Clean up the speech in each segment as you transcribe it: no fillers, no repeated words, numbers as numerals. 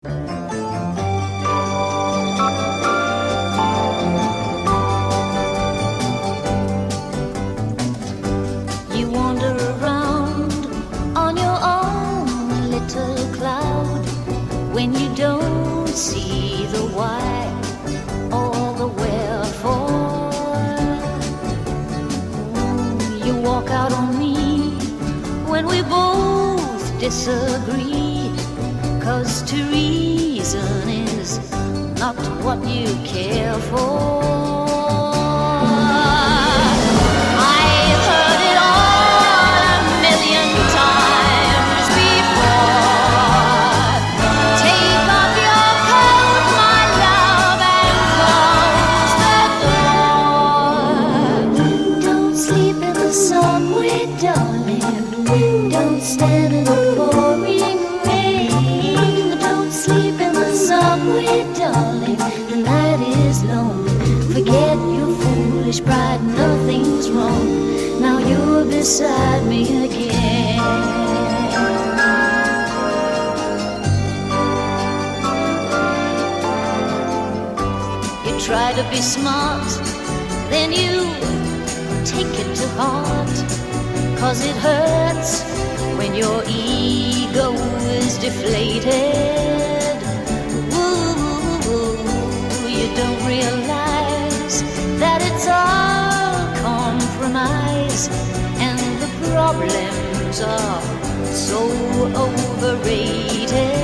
You wander around on your own little cloud when you don't see the why or the wherefore. You walk out on me when we both disagree, 'cause to reason is not what you care for. I've heard it all a million times before. Take off your coat, my love, and close the door. Don't sleep in the subway, darling. Don't stand in the pouring rain. Don't sleep in the subway, darling. The night is long. Forget your foolish pride, nothing's wrong. Now you're beside me again. You try to be smart, then you take it to heart, 'cause it hurts when your ego is deflated. Ooh, you don't realize that it's all compromise, and the problems are so overrated.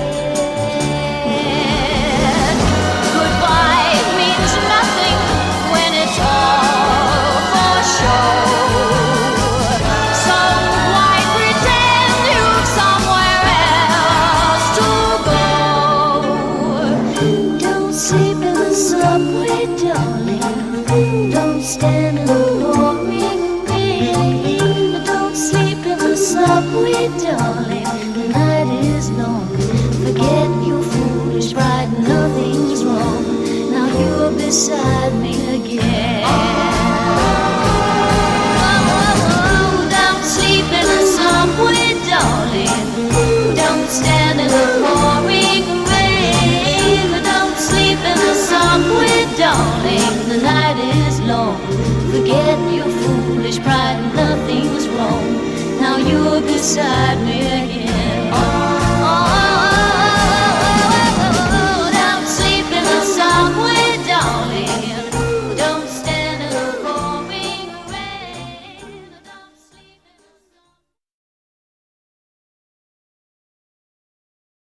Goodbye means nothing when it's all for show. So why pretend you've somewhere else to go? Don't sleep in the subway, darling. Don't stand in the pouring rain. Don't sleep in the subway, darling. The night is long. Forget your foolish pride, nothing's wrong. Now you're beside me again. Don't sleep in the subway, darling. Don't stand in the pouring rain. Don't sleep in the subway, darling. The night is long. Forget your foolish pride, nothing's wrong. Now you're beside me again.